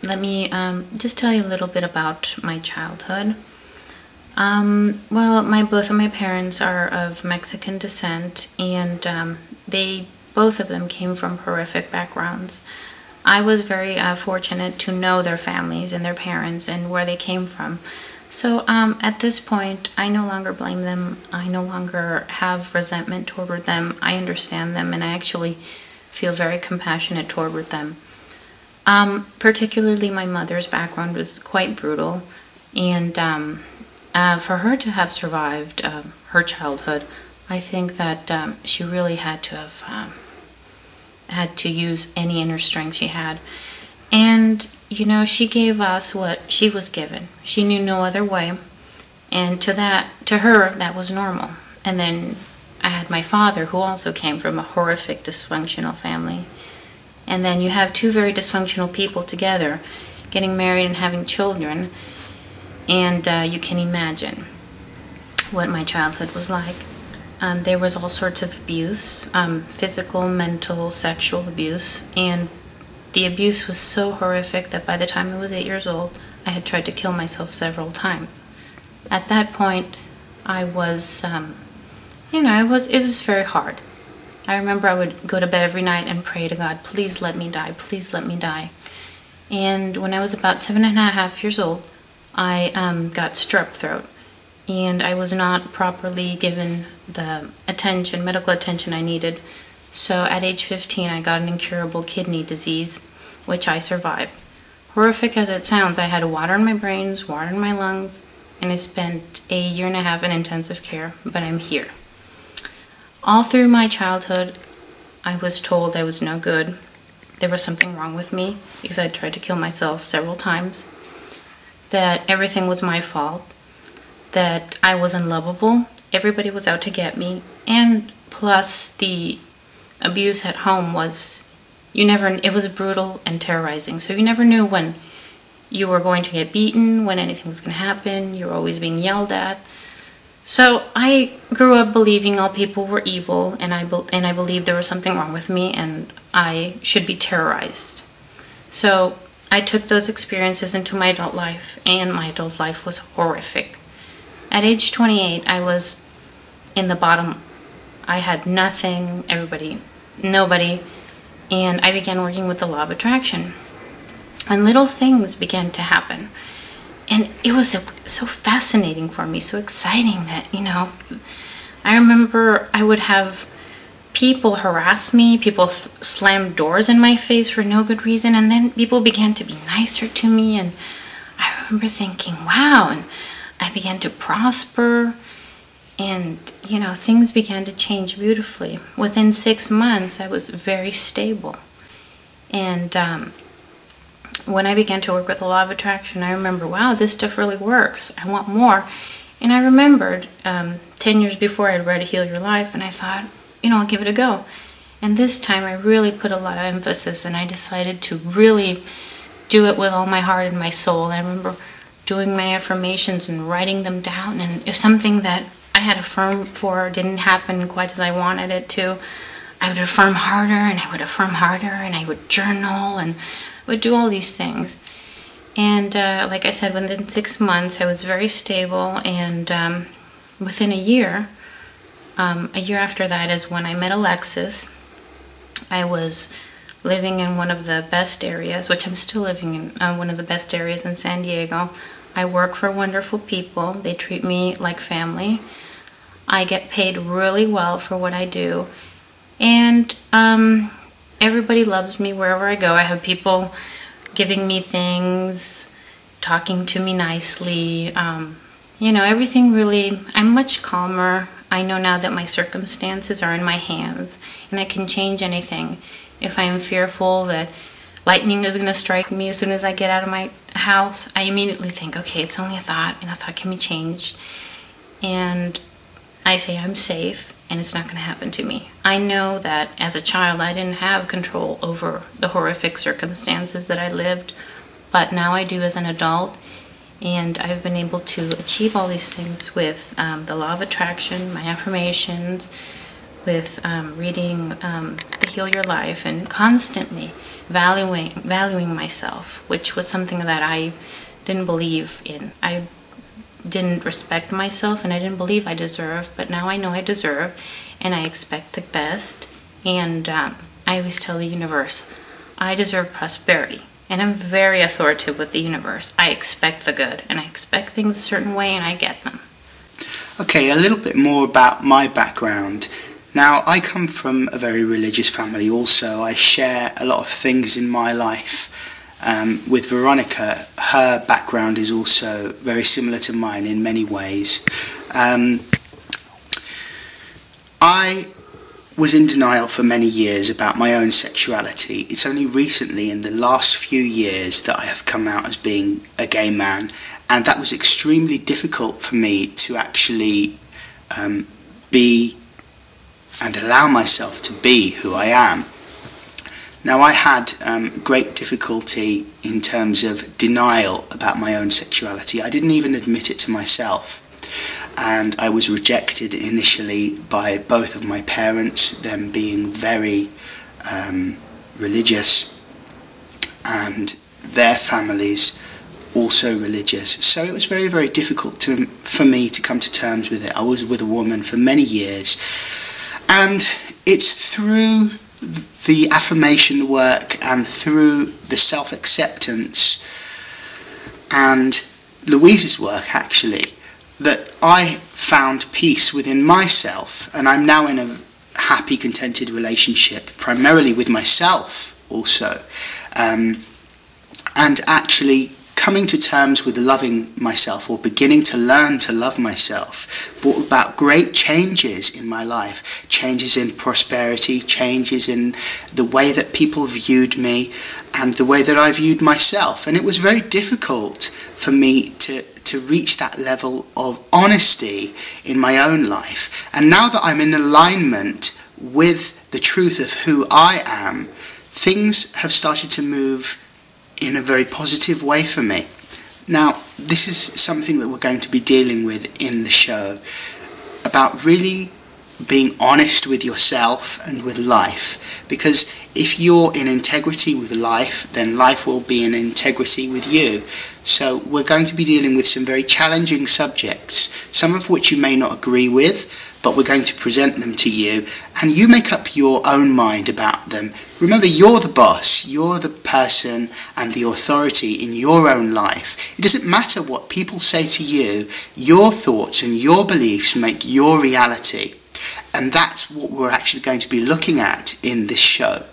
let me just tell you a little bit about my childhood. Well, both of my parents are of Mexican descent, and they both of them came from horrific backgrounds. I was very fortunate to know their families and their parents and where they came from. So at this point, I no longer blame them. I no longer have resentment toward them. I understand them, and I actually feel very compassionate toward them. Particularly my mother's background was quite brutal, and for her to have survived her childhood, I think that she really had to have had to use any inner strength she had. And, you know, she gave us what she was given. She knew no other way. And to her, that was normal. And then I had my father, who also came from a horrific, dysfunctional family. And then you have two very dysfunctional people together, getting married and having children. And you can imagine what my childhood was like. There was all sorts of abuse, physical, mental, sexual abuse, and the abuse was so horrific that by the time I was 8 years old, I had tried to kill myself several times. At that point, I was, it was very hard. I remember I would go to bed every night and pray to God, please let me die, please let me die. And when I was about 7.5 years old, I got strep throat. And I was not properly given the medical attention I needed. So at age 15, I got an incurable kidney disease, which I survived. Horrific as it sounds, I had water in my brains, water in my lungs, and I spent a 1.5 years in intensive care, but I'm here. All through my childhood, I was told I was no good. There was something wrong with me because I tried to kill myself several times, that everything was my fault, that I was unlovable, everybody was out to get me, and plus the abuse at home was, it was brutal and terrorizing, so you never knew when you were going to get beaten, when anything was going to happen, you were always being yelled at. So I grew up believing all people were evil, and I believed there was something wrong with me, and I should be terrorized. So I took those experiences into my adult life, and my adult life was horrific. At age 28, I was in the bottom. I had nothing, nobody, and I began working with the law of attraction. And little things began to happen. And it was so fascinating for me, so exciting that, I remember I would have people harass me, people slam doors in my face for no good reason, and then people began to be nicer to me, and I remember thinking, wow, and I began to prosper, and, things began to change beautifully. Within 6 months, I was very stable. And when I began to work with the law of attraction, I remember, wow, this stuff really works. I want more. And I remembered 10 years before I'd read Heal Your Life, and I thought, I'll give it a go. And this time I really put a lot of emphasis, and I decided to really do it with all my heart and my soul. And I remember doing my affirmations and writing them down, and if something that I had affirmed for didn't happen quite as I wanted it to, I would affirm harder, and I would affirm harder, and I would journal, and would do all these things. And like I said, within 6 months, I was very stable, and within a year after that is when I met Alexis. I was living in one of the best areas, which I'm still living in, one of the best areas in San Diego. I work for wonderful people. They treat me like family. I get paid really well for what I do. And everybody loves me wherever I go. I have people giving me things, talking to me nicely. Everything really, I'm much calmer. I know now that my circumstances are in my hands, and I can change anything. If I am fearful that lightning is going to strike me as soon as I get out of my house, I immediately think, okay, it's only a thought, and a thought can be changed. And I say I'm safe, and it's not going to happen to me. I know that as a child, I didn't have control over the horrific circumstances that I lived, but now I do as an adult, and I've been able to achieve all these things with the law of attraction, my affirmations, reading the Heal Your Life and constantly valuing myself, which was something that I didn't believe in. I didn't respect myself and I didn't believe I deserved, but now I know I deserve and I expect the best. And I always tell the universe, I deserve prosperity. And I'm very authoritative with the universe. I expect the good and I expect things a certain way and I get them. Okay, a little bit more about my background. Now, I come from a very religious family also. I share a lot of things in my life. With Veronica, her background is also very similar to mine in many ways. I was in denial for many years about my own sexuality. It's only recently, in the last few years, that I have come out as being a gay man, and that was extremely difficult for me to actually be and allow myself to be who I am. Now, I had great difficulty in terms of denial about my own sexuality. I didn't even admit it to myself. And I was rejected initially by both of my parents, them being very religious, and their families also religious. So it was very, very difficult for me to come to terms with it. I was with a woman for many years. And it's through the affirmation work and through the self-acceptance and Louise's work, actually, that I found peace within myself, and I'm now in a happy, contented relationship, primarily with myself also, and actually coming to terms with loving myself, or beginning to learn to love myself, brought about great changes in my life, changes in prosperity, changes in the way that people viewed me and the way that I viewed myself. And it was very difficult for me to reach that level of honesty in my own life. And now that I'm in alignment with the truth of who I am, things have started to move in a very positive way for me. Now, this is something that we're going to be dealing with in the show, about really being honest with yourself and with life, because if you're in integrity with life, then life will be in integrity with you. So we're going to be dealing with some very challenging subjects, some of which you may not agree with, but we're going to present them to you, and you make up your own mind about them. Remember, you're the boss, you're the person and the authority in your own life. It doesn't matter what people say to you, your thoughts and your beliefs make your reality. And that's what we're actually going to be looking at in this show.